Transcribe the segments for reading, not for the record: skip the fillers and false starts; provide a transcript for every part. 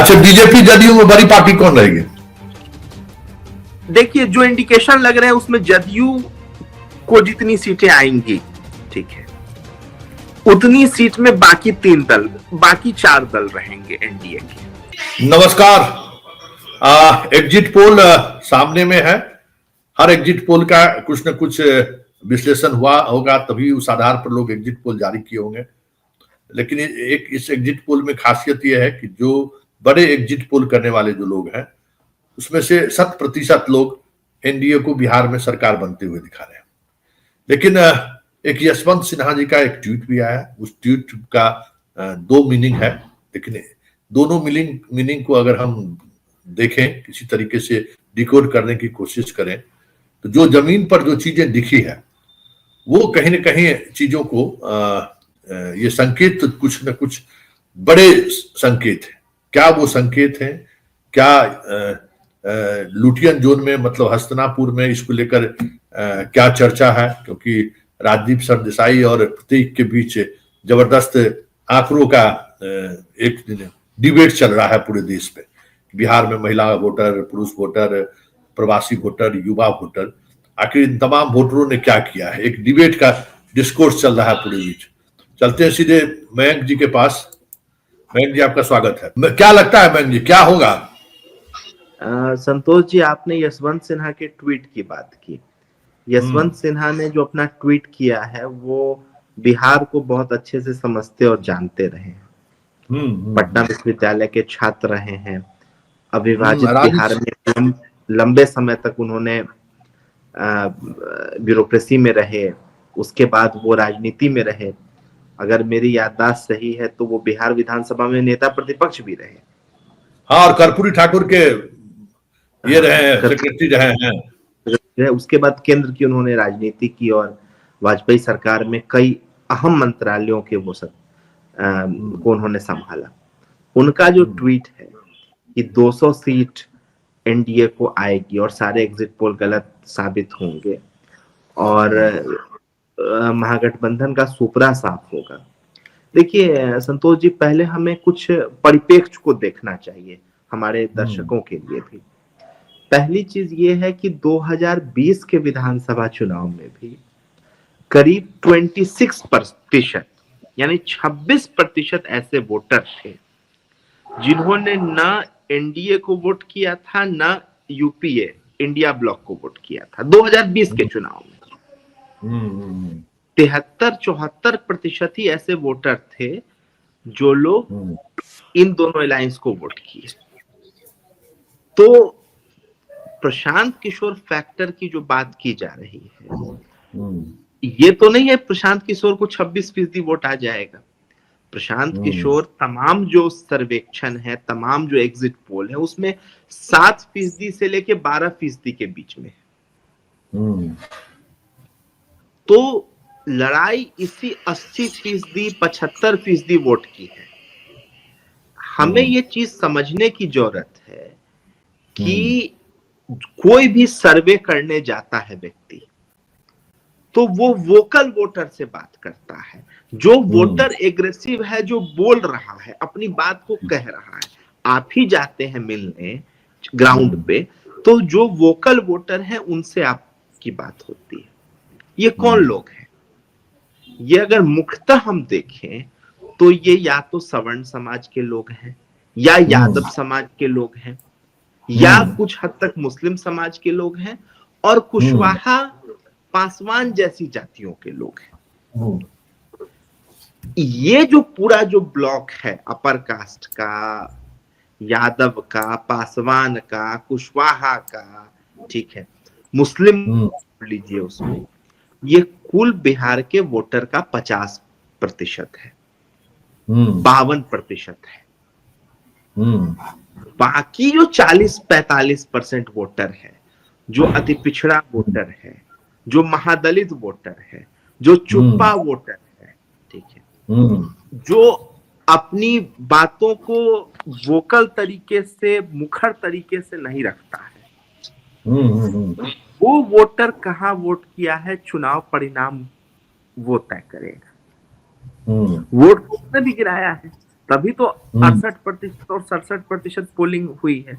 अच्छा, बीजेपी जदयू में बड़ी पार्टी कौन रहेगी? देखिए, जो इंडिकेशन लग रहे हैं उसमें जदयू को जितनी सीटें आएंगी, ठीक है, उतनी सीट में बाकी 3 दल, बाकी 4 दल रहेंगे एनडीए के। नमस्कार। एग्जिट पोल सामने में है। हर एग्जिट पोल का कुछ न कुछ विश्लेषण हुआ होगा, तभी उस आधार पर लोग एग्जिट पोल जारी किए होंगे। लेकिन एक इस एग्जिट पोल में खासियत यह है कि जो बड़े एग्जिट पोल करने वाले जो लोग हैं, उसमें से 100% लोग एनडीए को बिहार में सरकार बनते हुए दिखा रहे हैं। लेकिन एक यशवंत सिन्हा जी का एक ट्वीट भी आया। उस ट्वीट का 2 मीनिंग है, लेकिन दोनों मीनिंग को अगर हम देखें, किसी तरीके से डिकोड करने की कोशिश करें, तो जो जमीन पर जो चीजें दिखी है वो कहीं न कहीं चीजों को ये संकेत कुछ न कुछ बड़े संकेत है। क्या वो संकेत है? क्या लुटियन जोन में, मतलब हस्तिनापुर में इसको लेकर क्या चर्चा है? क्योंकि राजदीप सरदेसाई और प्रतीक के बीच जबरदस्त आंकड़ों का एक डिबेट चल रहा है पूरे देश पे। बिहार में महिला वोटर, पुरुष वोटर, प्रवासी वोटर, युवा वोटर, आखिर इन तमाम वोटरों ने क्या किया है? एक डिबेट का डिस्कोर्स चल रहा है पूरे बीच। चलते हैं सीधे मयंक जी के पास। मयंक जी, आपका स्वागत है। क्या लगता है मयंक जी, क्या होगा? संतोष जी, आपने यशवंत सिन्हा के ट्वीट की बात की। यशवंत सिन्हा ने जो अपना ट्वीट किया है वो बिहार को बहुत अच्छे से समझते और जानते रहे हैं। पटना विश्वविद्यालय के छात्र रहे हैं। अविभाजित बिहार में लंबे समय तक उन्होंने ब्यूरोक्रेसी में रहे, उसके बाद वो राजनीति में रहे। अगर मेरी याददाश्त सही है तो वो बिहार विधानसभा में नेता प्रतिपक्ष भी रहे। हाँ, और कर्पूरी ठाकुर के ये रहे हैं, सेक्रेटरी रहे हैं। उसके बाद केंद्र की उन्होंने राजनीति की और वाजपेयी सरकार में कई अहम मंत्रालयों के वो सब को उन्होंने संभाला। उनका जो ट्वीट है कि 200 सीट एनडीए को आएगी और सारे एग्जिट पोल गलत साबित होंगे और महागठबंधन का सुपड़ा साफ होगा। देखिए संतोष जी, पहले हमें कुछ परिप्रेक्ष्य को देखना चाहिए हमारे दर्शकों के लिए भी। पहली चीज ये है कि 2020 के विधानसभा चुनाव में भी करीब 26% यानी 26% ऐसे वोटर थे जिन्होंने न एनडीए को वोट किया था, न यूपीए इंडिया ब्लॉक को वोट किया था 2020 के चुनाव में। 73-74% ही ऐसे वोटर थे जो लोग इन दोनों अलायंस को वोट किए। तो प्रशांत किशोर फैक्टर की जो बात की जा रही है, ये तो नहीं है प्रशांत किशोर को 26% वोट आ जाएगा। प्रशांत किशोर तमाम जो सर्वेक्षण है, तमाम जो एग्जिट पोल है, उसमें 7% से लेके 12% के बीच में है। तो लड़ाई इसी 80%, 75% वोट की है। हमें ये चीज समझने की जरूरत है कि कोई भी सर्वे करने जाता है व्यक्ति तो वो वोकल वोटर से बात करता है। जो वोटर एग्रेसिव है, जो बोल रहा है, अपनी बात को कह रहा है। आप ही जाते हैं मिलने ग्राउंड पे तो जो वोकल वोटर है उनसे आपकी बात होती है। ये कौन लोग हैं? ये अगर मुख्यतः हम देखें तो ये या तो सवर्ण समाज के लोग हैं, या यादव समाज के लोग हैं, या कुछ हद तक मुस्लिम समाज के लोग हैं, और कुशवाहा पासवान जैसी जातियों के लोग हैं। ये जो पूरा जो ब्लॉक है अपर कास्ट का, यादव का, पासवान का, कुशवाहा का, ठीक है, मुस्लिम लीजिए उसमें, ये कुल बिहार के वोटर का 50% है, 52% है। बाकी जो 40-45% वोटर है, जो अति पिछड़ा वोटर है, जो महादलित वोटर है, जो चुप्पा वोटर है, ठीक है, जो अपनी बातों को वोकल तरीके से, मुखर तरीके से नहीं रखता है, वो वोटर कहाँ वोट किया है चुनाव परिणाम वो तय करेगा। वोट उसने भी गिराया है, तभी तो 68% और 67% पोलिंग हुई है।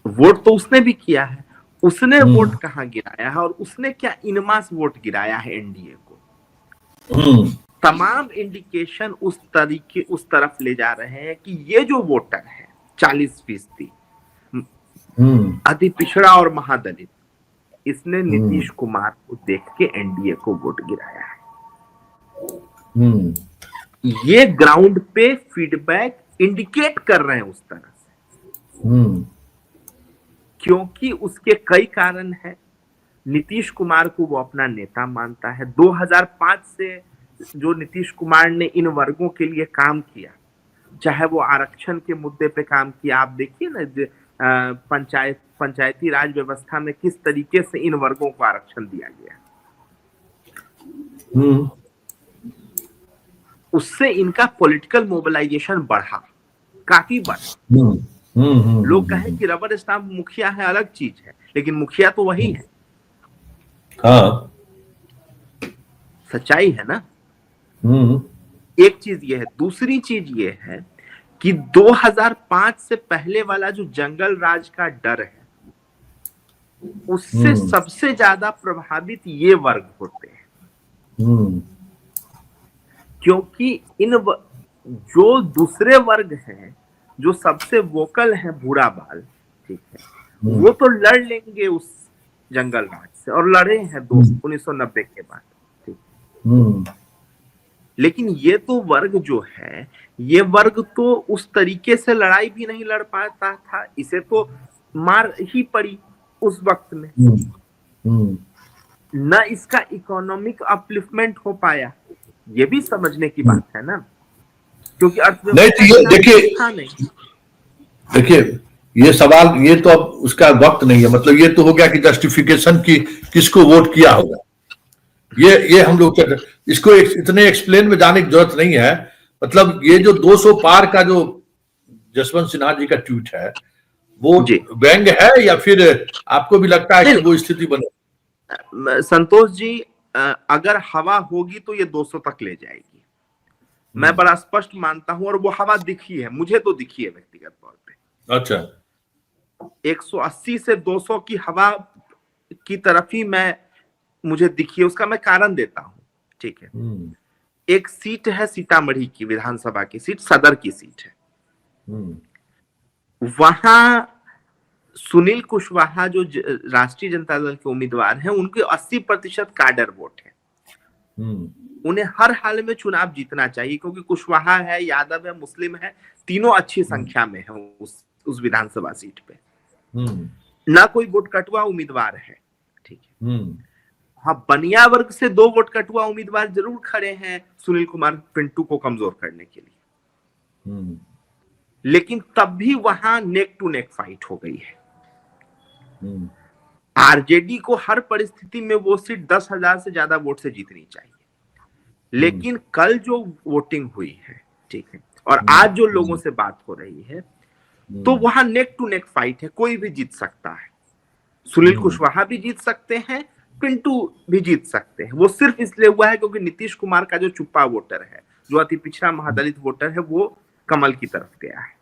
वोट तो उसने भी किया है, उसने वोट कहाँ गिराया है और उसने क्या इनमास वोट गिराया है एनडीए को। तमाम इंडिकेशन उस तरफ ले जा रहे हैं कि ये जो वोटर है 40% अति पिछड़ा और महादलित, इसने नीतीश कुमार को देख के एनडीए को वोट गिराया है। ये ग्राउंड पे फीडबैक इंडिकेट कर रहे हैं उस तरह से, क्योंकि उसके कई कारण हैं। नीतीश कुमार को वो अपना नेता मानता है। 2005 से जो नीतीश कुमार ने इन वर्गों के लिए काम किया, चाहे वो आरक्षण के मुद्दे पे काम किया, आप देखिए ना पंचायती राज व्यवस्था में किस तरीके से इन वर्गों को आरक्षण दिया गया, उससे इनका पॉलिटिकल मोबिलाइजेशन बढ़ा, काफी बढ़ा। लोग कहें कि रबर स्टाम्प मुखिया है, अलग चीज है, लेकिन मुखिया तो वही है। हाँ, सच्चाई है ना। एक चीज ये है। दूसरी चीज ये है कि 2005 से पहले वाला जो जंगल राज का डर है, उससे सबसे ज्यादा प्रभावित ये वर्ग होते हैं, क्योंकि जो दूसरे वर्ग हैं, जो सबसे वोकल है, बूढ़ा बाल, ठीक है, वो तो लड़ लेंगे उस जंगल राज से, और लड़े हैं 1990 के बाद, ठीक। लेकिन ये तो वर्ग जो है, ये वर्ग तो उस तरीके से लड़ाई भी नहीं लड़ पाता था, इसे तो मार ही पड़ी उस वक्त में। न इसका इकोनॉमिक अपलिफ्टमेंट हो पाया, ये भी समझने की बात है ना, क्योंकि अर्थव्यवस्था देखिए ये सवाल, ये तो अब उसका वक्त नहीं है। मतलब ये तो हो गया कि जस्टिफिकेशन की किसको वोट किया होगा, ये हम लोग इसको इतने एक्सप्लेन में जाने की जरूरत नहीं है। मतलब ये जो 200 पार का जो जसवंत सिन्हा जी का ट्वीट है, वो व्यंग है या फिर आपको भी लगता है कि वो स्थिति बने? संतोष जी, अगर हवा होगी तो ये 200 तक ले जाएगी, मैं बड़ा स्पष्ट मानता हूं, और वो हवा दिखी है, मुझे तो दिखी है व्यक्तिगत तौर पे। अच्छा, 180 से 200 की हवा की तरफ ही मुझे दिखी है। उसका मैं कारण देता हूं, ठीक है। एक सीट है सीतामढ़ी की विधानसभा की सीट, सदर की सीट है। वहां सुनील कुशवाहा जो राष्ट्रीय जनता दल के उम्मीदवार हैं, उनके 80% काडर वोट है। उन्हें हर हाल में चुनाव जीतना चाहिए, क्योंकि कुशवाहा है, यादव है, मुस्लिम है, तीनों अच्छी संख्या में है उस विधानसभा सीट पे। ना कोई वोट कटुआ उम्मीदवार है, ठीक है। हाँ, बनिया वर्ग से 2 वोट कटुआ उम्मीदवार जरूर खड़े हैं सुनील कुमार पिंटू को कमजोर करने के लिए, लेकिन तब भी वहां नेक टू नेक फाइट हो गई है। आरजेडी को हर परिस्थिति में वो सीट 10,000 से ज्यादा वोट से जीतनी चाहिए, लेकिन कल जो वोटिंग हुई है, ठीक है, और आज जो लोगों से बात हो रही है, तो वहां नेक टू नेक फाइट है, कोई भी जीत सकता है। सुनील कुशवाहा भी जीत सकते हैं, पिंटू भी जीत सकते हैं। वो सिर्फ इसलिए हुआ है क्योंकि नीतीश कुमार का जो चुप्पा वोटर है, जो अति पिछड़ा महादलित वोटर है, वो कमल की तरफ गया है।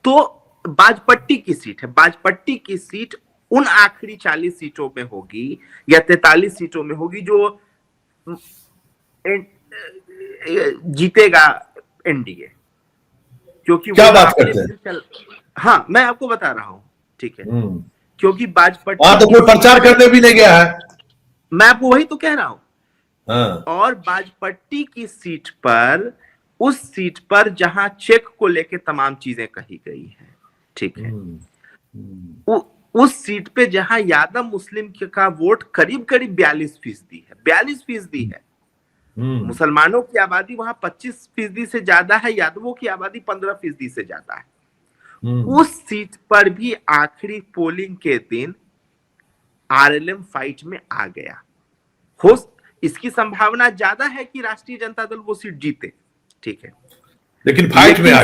तो बाजपट्टी की सीट है, बाजपट्टी की सीट उन आखिरी 40 सीटों में होगी या 43 सीटों में होगी जो जीतेगा एनडीए, क्योंकि क्या बात करते हैं? हाँ, मैं आपको बता रहा हूं, ठीक है, क्योंकि बाजपट्टी तो कोई प्रचार करने भी नहीं गया है, मैं आपको वही तो कह रहा हूं। और बाजपट्टी की सीट पर, उस सीट पर जहां चेक को लेके तमाम चीजें कही गई हैं, ठीक है, उस सीट पे जहां यादव मुस्लिम का वोट करीब करीब 42% है, 42% है। मुसलमानों की आबादी वहां 25% से ज्यादा है, यादवों की आबादी 15% से ज्यादा है। उस सीट पर भी आखिरी पोलिंग के दिन आरएलएम फाइट में आ गया। इसकी संभावना ज्यादा है कि राष्ट्रीय जनता दल वो सीट जीते, ठीक है, लेकिन फाइट में आ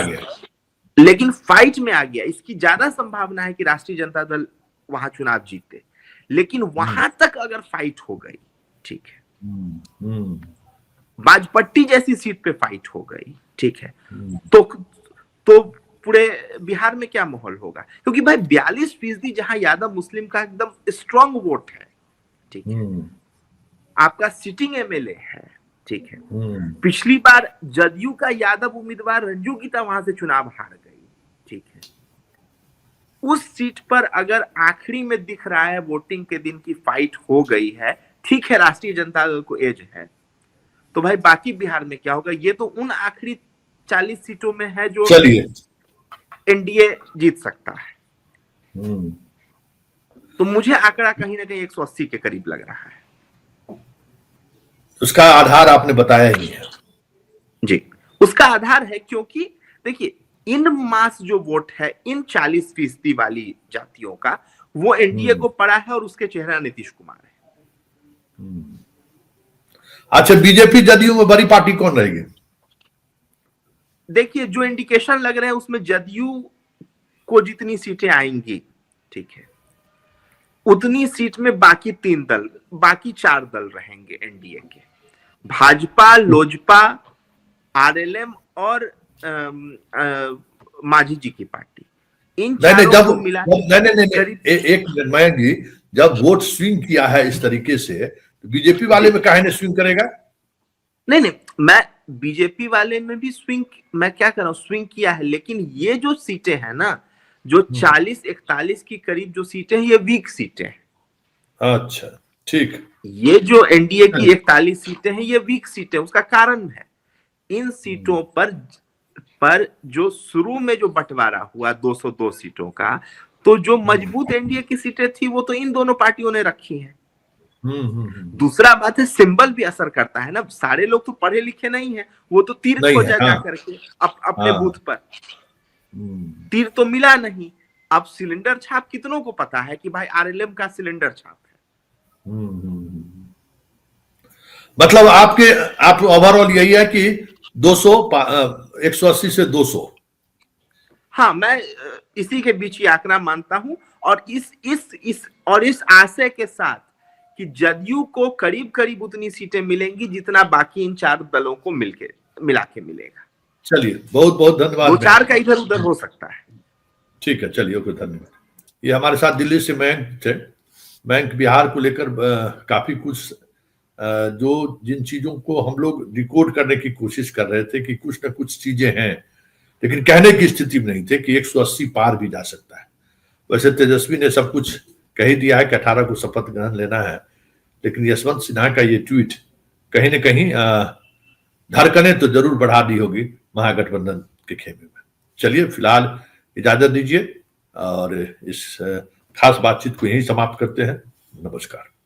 गया। इसकी ज्यादा संभावना है कि राष्ट्रीय जनता दल वहां चुनाव जीते, लेकिन वहां तक अगर फाइट हो गई ठीक है। हम्म, बाजपट्टी जैसी सीट पे फाइट हो गई, ठीक है, हम्म, तो पूरे बिहार में क्या माहौल होगा? क्योंकि भाई 42% जहां यादव मुस्लिम का एकदम स्ट्रांग वोट है, ठीक है, हम्म, आपका सिटिंग एमएलए है, ठीक है, हम्म, पिछली बार जदयू का यादव उम्मीदवार रंजू गीता वहां से चुनाव हार गई, ठीक है, उस सीट पर अगर आखिरी में दिख रहा है वोटिंग के दिन की फाइट हो गई है, ठीक है, राष्ट्रीय जनता दल को एज है, तो भाई बाकी बिहार में क्या होगा? ये तो उन आखिरी 40 सीटों में है जो चलिए, एनडीए जीत सकता है। हम्म, तो मुझे आंकड़ा कहीं ना कहीं 180 के करीब लग रहा है। उसका आधार आपने बताया ही है। जी, उसका आधार है क्योंकि देखिए, इन मास जो वोट है इन 40% वाली जातियों का, वो एनडीए को पड़ा है और उसके चेहरा नीतीश कुमार है। अच्छा, बीजेपी जदयू में बड़ी पार्टी कौन रहेगी? देखिए, जो इंडिकेशन लग रहे हैं उसमें जदयू को जितनी सीटें आएंगी, ठीक है, उतनी सीट में बाकी 3 दल, बाकी 4 दल रहेंगे एनडीए के, भाजपा, लोजपा, आरएलएम और मांझी जी की पार्टी। इन नहीं नहीं, चारों जब को मिला नहीं नहीं नहीं, करीब एक मिनट मयंक जी, जब वोट स्विंग किया है इस तरीके से, तो बीजेपी वाले में काहे ने स्विंग करेगा? नहीं नहीं, मैं बीजेपी वाले में भी स्विंग, मैं क्या कर रहा हूं, स्विंग किया है, लेकिन ये जो सीटें हैं ना, जो 40-41 की करीब जो सीटें हैं, ये वीक सीटें हैं। अच्छा, ठीक। ये जो एनडीए की 41 सीटें हैं, ये वीक सीटें, उसका कारण है इन सीटों पर जो शुरू में जो बंटवारा हुआ 202 सीटों का, तो जो मजबूत एनडीए की सीटें थी वो तो इन दोनों पार्टियों ने रखी हैं। दूसरा बात है, सिंबल भी असर करता है ना, सारे लोग तो पढ़े लिखे नहीं है, वो तो तीर नहीं है, खोजा जा हाँ, करके अपने हाँ, बूथ पर, तीर तो मिला नहीं। अब सिलेंडर छाप कितनों को पता है कि भाई आरएलएम का सिलेंडर छाप है। मतलब आप ओवरऑल यही है कि 200 180 से 200। हाँ, मैं इसी के बीच ही आंकड़ा मानता हूं, और इस आशय के साथ कि जदयू को करीब करीब उतनी सीटें मिलेंगी जितना बाकी इन 4 दलों को मिला के मिलेगा। चलिए, बहुत बहुत धन्यवाद। 2-4 का इधर उधर हो सकता है। ठीक है, चलिए, ओके, धन्यवाद। ये हमारे साथ दिल्ली से मयंक थे। मयंक बिहार को लेकर काफी कुछ जो जिन चीजों को हम लोग डिकोड करने की कोशिश कर रहे थे कि कुछ ना कुछ चीजें हैं, लेकिन कहने की स्थिति में नहीं थे कि 180 पार भी जा सकता है। वैसे तेजस्वी ने सब कुछ कह ही दिया है कि 18 को शपथ ग्रहण लेना है, लेकिन यशवंत सिन्हा का ये ट्वीट कहीं ना कहीं धड़कने तो जरूर बढ़ा दी होगी महागठबंधन के खेमे में। चलिए, फिलहाल इजाजत दीजिए और इस खास बातचीत को यहीं समाप्त करते हैं। नमस्कार।